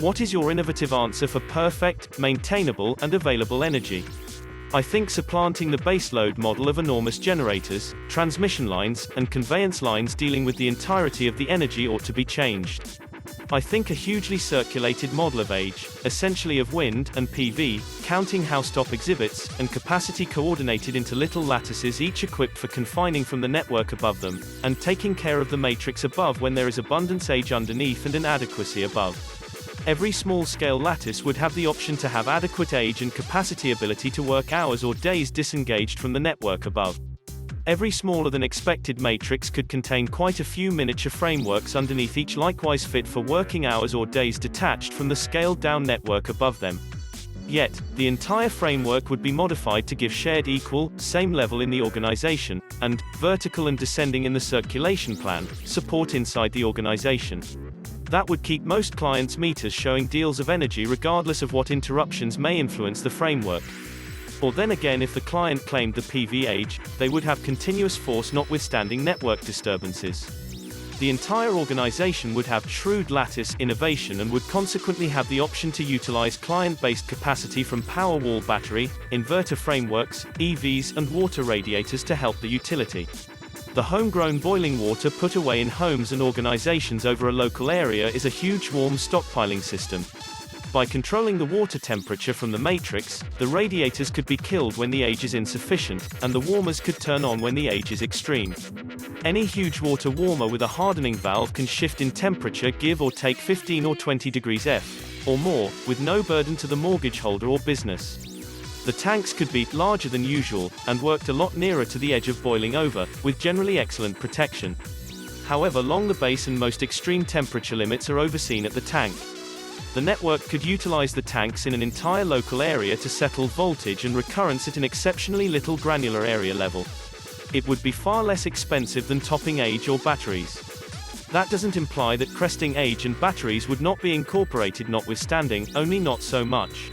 What is your innovative answer for perfect, maintainable, and available energy? I think supplanting the baseload model of enormous generators, transmission lines, and conveyance lines dealing with the entirety of the energy ought to be changed. I think a hugely circulated model of age, essentially of wind and PV, counting housetop exhibits, and capacity coordinated into little lattices each equipped for confining from the network above them, and taking care of the matrix above when there is abundance age underneath and inadequacy above. Every small-scale lattice would have the option to have adequate age and capacity ability to work hours or days disengaged from the network above. Every smaller than expected matrix could contain quite a few miniature frameworks underneath each, likewise fit for working hours or days detached from the scaled-down network above them. Yet, the entire framework would be modified to give shared equal, same level in the organization, and, vertical and descending in the circulation plan, support inside the organization. That would keep most clients' meters showing deals of energy regardless of what interruptions may influence the framework. Or then again, if the client claimed the PV age, they would have continuous force notwithstanding network disturbances. The entire organization would have shrewd lattice innovation and would consequently have the option to utilize client-based capacity from Powerwall battery, inverter frameworks, EVs, and water radiators to help the utility. The homegrown boiling water put away in homes and organizations over a local area is a huge warm stockpiling system. By controlling the water temperature from the matrix, the radiators could be killed when the age is insufficient, and the warmers could turn on when the age is extreme. Any huge water warmer with a hardening valve can shift in temperature, give or take 15 or 20 degrees F, or more, with no burden to the mortgage holder or business. The tanks could be larger than usual, and worked a lot nearer to the edge of boiling over, with generally excellent protection. However long the base and most extreme temperature limits are overseen at the tank. The network could utilize the tanks in an entire local area to settle voltage and recurrence at an exceptionally little granular area level. It would be far less expensive than topping age or batteries. That doesn't imply that cresting age and batteries would not be incorporated, notwithstanding, only not so much.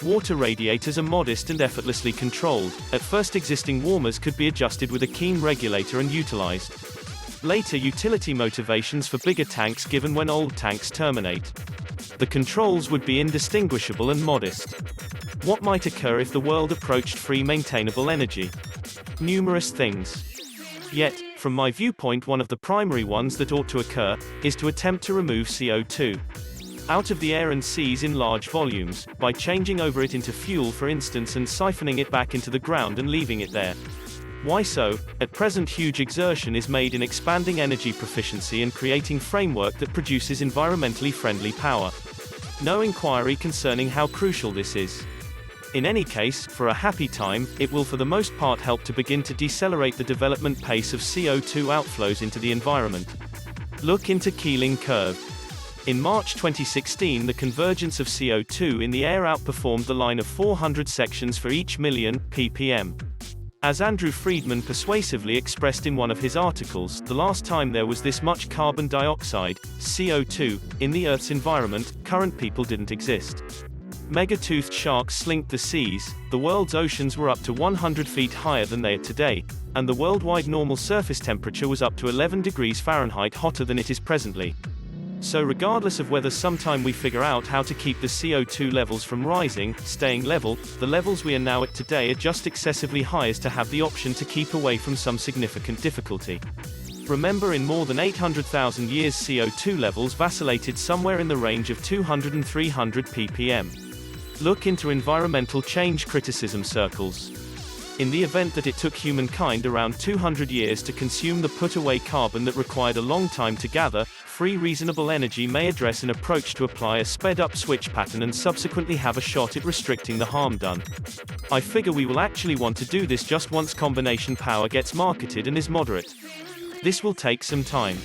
Water radiators are modest and effortlessly controlled. At first, existing warmers could be adjusted with a keen regulator and utilized. Later, utility motivations for bigger tanks given when old tanks terminate. The controls would be indistinguishable and modest. What might occur if the world approached free maintainable energy? Numerous things. Yet, from my viewpoint, one of the primary ones that ought to occur is to attempt to remove CO2 out of the air and seas in large volumes, by changing over it into fuel for instance and siphoning it back into the ground and leaving it there. Why so? At present huge exertion is made in expanding energy proficiency and creating framework that produces environmentally friendly power. No inquiry concerning how crucial this is. In any case, for a happy time, it will for the most part help to begin to decelerate the development pace of CO2 outflows into the environment. Look into Keeling curve. In March 2016, the convergence of CO2 in the air outperformed the line of 400 sections for each million ppm. As Andrew Friedman persuasively expressed in one of his articles, the last time there was this much carbon dioxide, CO2, in the Earth's environment, current people didn't exist. Mega-toothed sharks slinked the seas, the world's oceans were up to 100 feet higher than they are today, and the worldwide normal surface temperature was up to 11 degrees Fahrenheit hotter than it is presently. So regardless of whether sometime we figure out how to keep the CO2 levels from rising, staying level, the levels we are now at today are just excessively high as to have the option to keep away from some significant difficulty. Remember, in more than 800,000 years CO2 levels vacillated somewhere in the range of 200 and 300 ppm. Look into environmental change criticism circles. In the event that it took humankind around 200 years to consume the put-away carbon that required a long time to gather, free reasonable energy may address an approach to apply a sped-up switch pattern and subsequently have a shot at restricting the harm done. I figure we will actually want to do this just once combination power gets marketed and is moderate. This will take some time.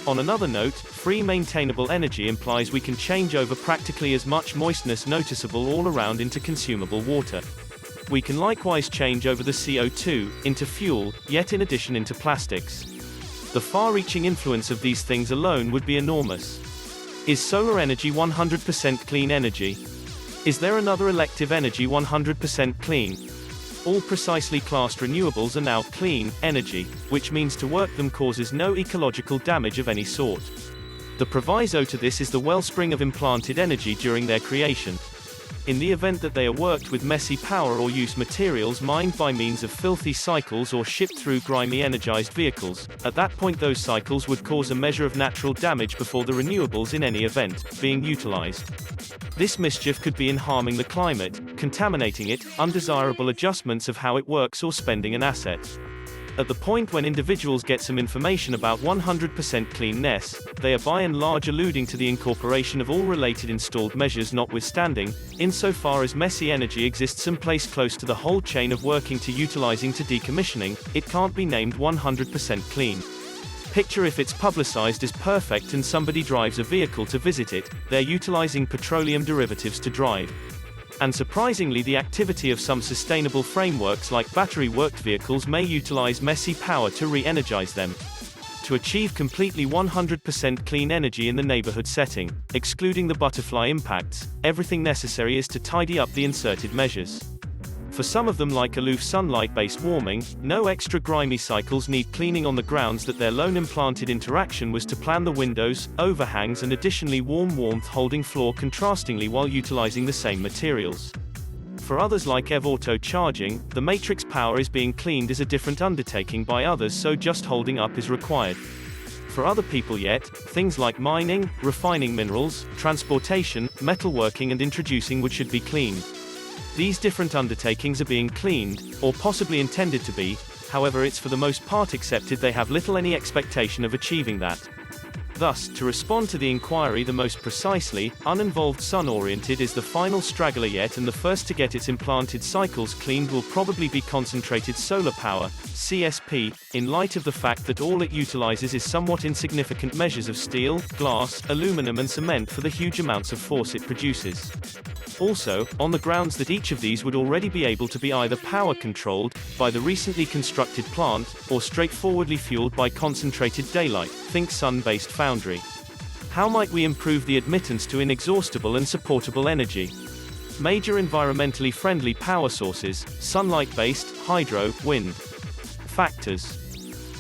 On another note, free maintainable energy implies we can change over practically as much moistness noticeable all around into consumable water. We can likewise change over the CO2 into fuel, yet in addition into plastics. The far-reaching influence of these things alone would be enormous. Is solar energy 100% clean energy? Is there another elective energy 100% clean? All precisely classed renewables are now clean energy, which means to work them causes no ecological damage of any sort. The proviso to this is the wellspring of implanted energy during their creation. In the event that they are worked with messy power or use materials mined by means of filthy cycles or shipped through grimy energized vehicles, at that point those cycles would cause a measure of natural damage before the renewables in any event being utilized. This mischief could be in harming the climate, contaminating it, undesirable adjustments of how it works or spending an asset. At the point when individuals get some information about 100% cleanness, they are by and large alluding to the incorporation of all related installed measures notwithstanding, insofar as messy energy exists someplace close to the whole chain of working to utilizing to decommissioning, it can't be named 100% clean. Picture if it's publicized as perfect and somebody drives a vehicle to visit it, they're utilizing petroleum derivatives to drive. And surprisingly, the activity of some sustainable frameworks like battery-worked vehicles may utilize messy power to re-energize them. To achieve completely 100% clean energy in the neighborhood setting, excluding the butterfly impacts, everything necessary is to tidy up the inserted measures. For some of them, like aloof sunlight-based warming, no extra grimy cycles need cleaning on the grounds that their lone implanted interaction was to plan the windows, overhangs and additionally warm warmth-holding floor contrastingly while utilizing the same materials. For others like EV auto charging, the matrix power is being cleaned as a different undertaking by others, so just holding up is required. For other people yet, things like mining, refining minerals, transportation, metalworking and introducing wood should be cleaned. These different undertakings are being cleaned, or possibly intended to be, however it's for the most part accepted they have little any expectation of achieving that. Thus, to respond to the inquiry the most precisely, uninvolved sun-oriented is the final straggler yet, and the first to get its implanted cycles cleaned will probably be concentrated solar power, CSP, in light of the fact that all it utilizes is somewhat insignificant measures of steel, glass, aluminum and cement for the huge amounts of force it produces. Also, on the grounds that each of these would already be able to be either power-controlled, by the recently constructed plant, or straightforwardly fueled by concentrated daylight, think sun-based foundry. How might we improve the admittance to inexhaustible and supportable energy? Major environmentally friendly power sources: sunlight-based, hydro, wind. Factors.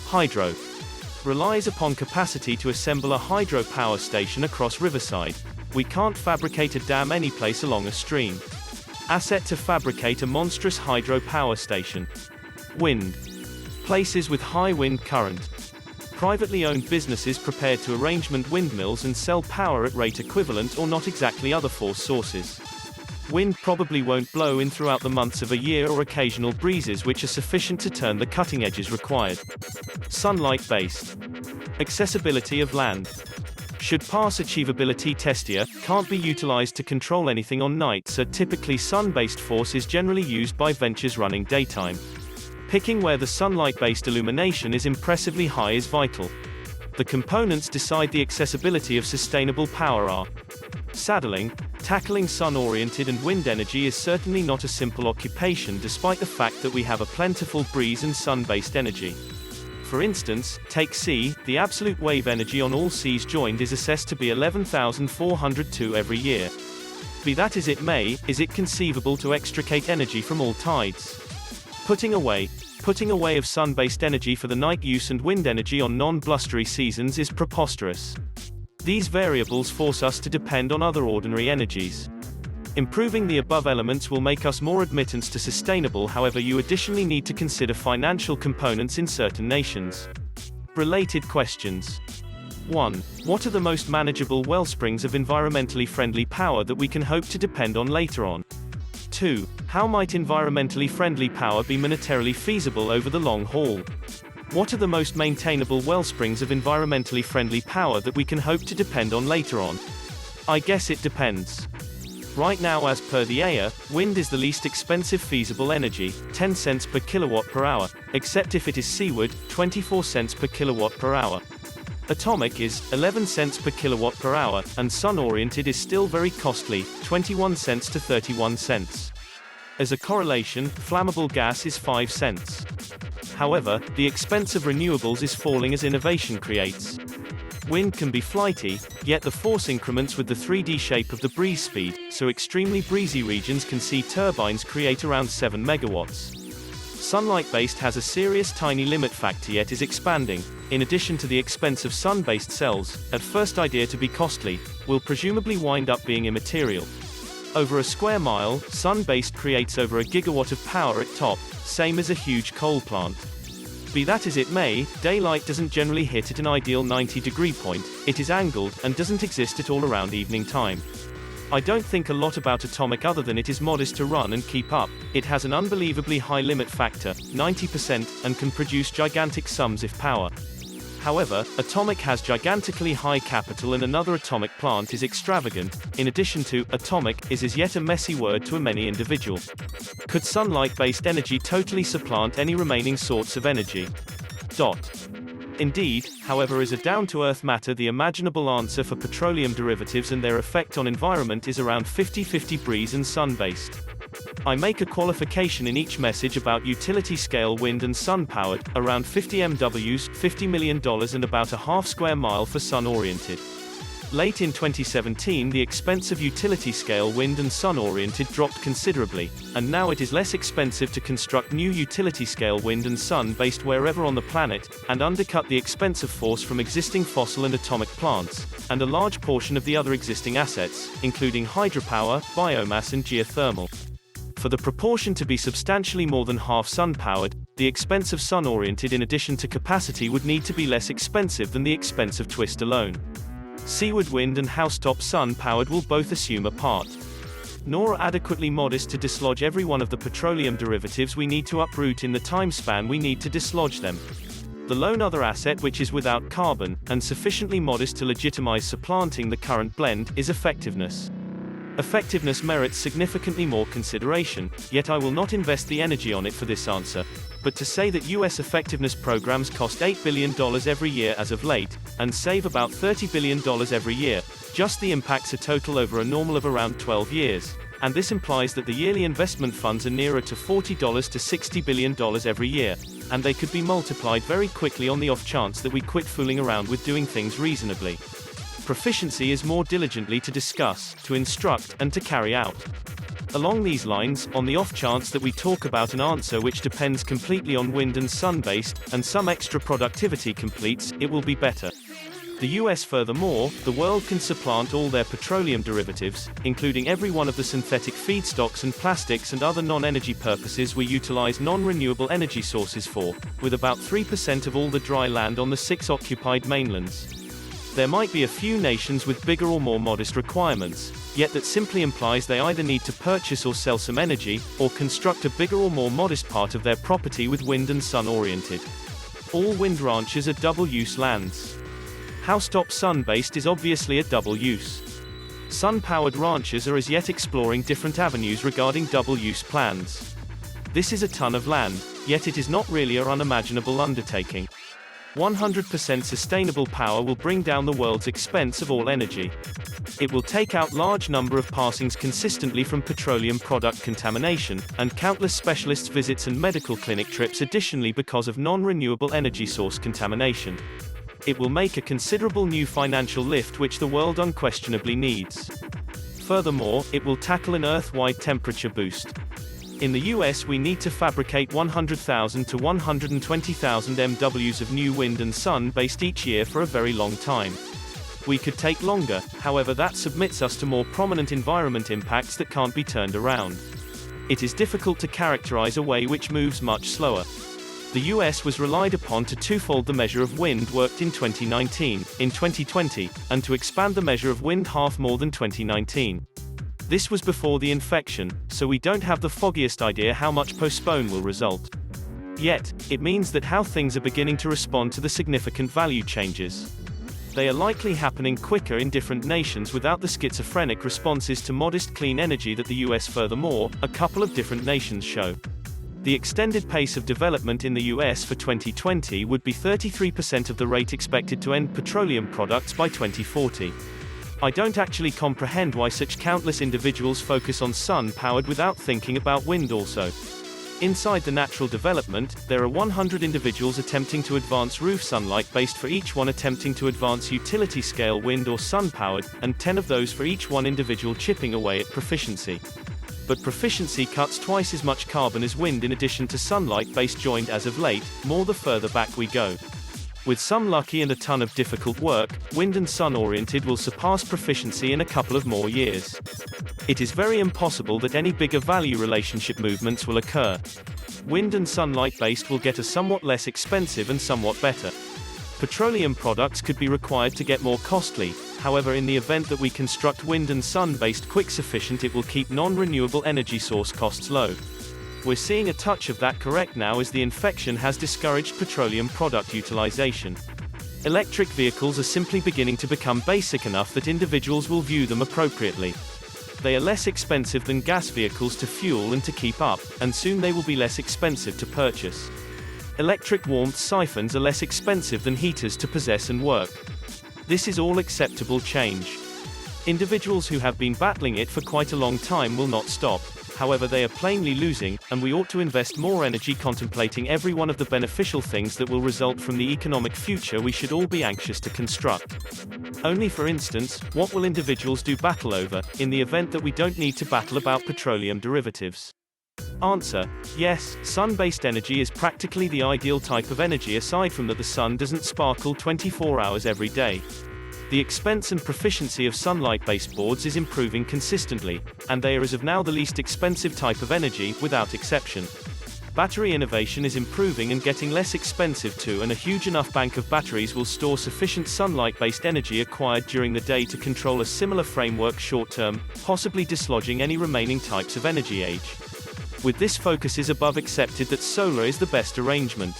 Hydro relies upon capacity to assemble a hydro power station across riverside. We can't fabricate a dam anyplace along a stream. Asset to fabricate a monstrous hydro power station. Wind. Places with high wind current. Privately owned businesses prepared to arrangement windmills and sell power at rate equivalent or not exactly other force sources. Wind probably won't blow in throughout the months of a year, or occasional breezes which are sufficient to turn the cutting edges required. Sunlight-based. Accessibility of land. Should pass achievability test here, can't be utilized to control anything on night, so typically sun-based force is generally used by ventures running daytime. Picking where the sunlight-based illumination is impressively high is vital. The components decide the accessibility of sustainable power are. Saddling. Tackling sun-oriented and wind energy is certainly not a simple occupation, despite the fact that we have a plentiful breeze and sun-based energy. For instance, take sea, the absolute wave energy on all seas joined is assessed to be 11,402 every year. Be that as it may, is it conceivable to extricate energy from all tides? Putting away of sun-based energy for the night use and wind energy on non-blustery seasons is preposterous. These variables force us to depend on other ordinary energies. Improving the above elements will make us more admittance to sustainable, however you additionally need to consider financial components in certain nations. Related questions. 1. What are the most manageable wellsprings of environmentally friendly power that we can hope to depend on later on? 2. How might environmentally friendly power be monetarily feasible over the long haul? What are the most maintainable wellsprings of environmentally friendly power that we can hope to depend on later on? I guess it depends. Right now, as per the AIA, wind is the least expensive feasible energy, 10 cents per kilowatt per hour, except if it is seaward, 24 cents per kilowatt per hour. Atomic is 11 cents per kilowatt per hour, and sun-oriented is still very costly, 21 cents to 31 cents. As a correlation, flammable gas is 5 cents. However, the expense of renewables is falling as innovation creates. Wind can be flighty, yet the force increments with the 3D shape of the breeze speed, so extremely breezy regions can see turbines create around 7 megawatts. Sunlight-based has a serious tiny limit factor yet is expanding. In addition to the expense of sun-based cells, at first idea to be costly, will presumably wind up being immaterial. Over a square mile, sun-based creates over a gigawatt of power at top, same as a huge coal plant. Be that as it may, daylight doesn't generally hit at an ideal 90-degree point, it is angled, and doesn't exist at all around evening time. I don't think a lot about atomic other than it is modest to run and keep up. It has an unbelievably high limit factor, 90%, and can produce gigantic sums of power. However, atomic has gigantically high capital and another atomic plant is extravagant. In addition to, atomic is as yet a messy word to a many individual. Could sunlight-based energy totally supplant any remaining sorts of energy? Indeed, however, as a down-to-earth matter, the imaginable answer for petroleum derivatives and their effect on environment is around 50-50 breeze and sun-based. I make a qualification in each message about utility-scale wind and sun-powered, around 50 MWs, $50 million and about a half square mile for sun-oriented. Late in 2017 the expense of utility-scale wind and sun-oriented dropped considerably, and now it is less expensive to construct new utility-scale wind and sun-based wherever on the planet, and undercut the expensive force from existing fossil and atomic plants, and a large portion of the other existing assets, including hydropower, biomass and geothermal. For the proportion to be substantially more than half sun-powered, the expense of sun-oriented in addition to capacity would need to be less expensive than the expense of twist alone. Seaward wind and housetop sun-powered will both assume a part. Nor are adequately modest to dislodge every one of the petroleum derivatives we need to uproot in the time span we need to dislodge them. The lone other asset which is without carbon, and sufficiently modest to legitimize supplanting the current blend, is effectiveness. Effectiveness merits significantly more consideration, yet I will not invest the energy on it for this answer. But to say that US effectiveness programs cost $8 billion every year as of late, and save about $30 billion every year, just the impacts are total over a normal of around 12 years, and this implies that the yearly investment funds are nearer to $40 to $60 billion every year, and they could be multiplied very quickly on the off chance that we quit fooling around with doing things reasonably. Proficiency is more diligently to discuss, to instruct, and to carry out. Along these lines, on the off chance that we talk about an answer which depends completely on wind and sun-based, and some extra productivity completes, it will be better. The US furthermore, the world can supplant all their petroleum derivatives, including every one of the synthetic feedstocks and plastics and other non-energy purposes we utilize non-renewable energy sources for, with about 3% of all the dry land on the 6 occupied mainlands. There might be a few nations with bigger or more modest requirements, yet that simply implies they either need to purchase or sell some energy, or construct a bigger or more modest part of their property with wind and sun-oriented. All wind ranches are double-use lands. Housetop sun-based is obviously a double-use. Sun-powered ranches are as yet exploring different avenues regarding double-use plans. This is a ton of land, yet it is not really an unimaginable undertaking. 100% sustainable power will bring down the world's expense of all energy. It will take out large number of passings consistently from petroleum product contamination, and countless specialists' visits and medical clinic trips additionally because of non-renewable energy source contamination. It will make a considerable new financial lift which the world unquestionably needs. Furthermore, it will tackle an Earth-wide temperature boost. In the US we need to fabricate 100,000 to 120,000 MWs of new wind and sun-based each year for a very long time. We could take longer, however that submits us to more prominent environment impacts that can't be turned around. It is difficult to characterize a way which moves much slower. The US was relied upon to twofold the measure of wind worked in 2019, in 2020, and to expand the measure of wind half more than 2019. This was before the infection, so we don't have the foggiest idea how much postpone will result. Yet, it means that how things are beginning to respond to the significant value changes. They are likely happening quicker in different nations without the schizophrenic responses to modest clean energy that the US furthermore, a couple of different nations show. The extended pace of development in the US for 2020 would be 33% of the rate expected to end petroleum products by 2040. I don't actually comprehend why such countless individuals focus on sun-powered without thinking about wind also. Inside the natural development, there are 100 individuals attempting to advance roof sunlight based for each one attempting to advance utility-scale wind or sun-powered, and 10 of those for each one individual chipping away at proficiency. but proficiency cuts twice as much carbon as wind in addition to sunlight-based joined as of late, more the further back we go. With some lucky and a ton of difficult work, wind and sun-oriented will surpass proficiency in a couple of more years. It is very impossible that any bigger value relationship movements will occur. Wind and sunlight-based will get a somewhat less expensive and somewhat better. Petroleum products could be required to get more costly, however in the event that we construct wind and sun-based quick sufficient it will keep non-renewable energy source costs low. We're seeing a touch of that correct now as the infection has discouraged petroleum product utilization. Electric vehicles are simply beginning to become basic enough that individuals will view them appropriately. They are less expensive than gas vehicles to fuel and to keep up, and soon they will be less expensive to purchase. Electric warmth siphons are less expensive than heaters to possess and work. This is all acceptable change. Individuals who have been battling it for quite a long time will not stop. However, they are plainly losing, and we ought to invest more energy contemplating every one of the beneficial things that will result from the economic future we should all be anxious to construct. Only for instance, what will individuals do battle over, in the event that we don't need to battle about petroleum derivatives? Answer: yes, sun-based energy is practically the ideal type of energy aside from that the sun doesn't sparkle 24 hours every day. The expense and proficiency of sunlight-based boards is improving consistently, and they are as of now the least expensive type of energy, without exception. Battery innovation is improving and getting less expensive too, and a huge enough bank of batteries will store sufficient sunlight-based energy acquired during the day to control a similar framework short-term, possibly dislodging any remaining types of energy age. With this focus is above accepted that solar is the best arrangement.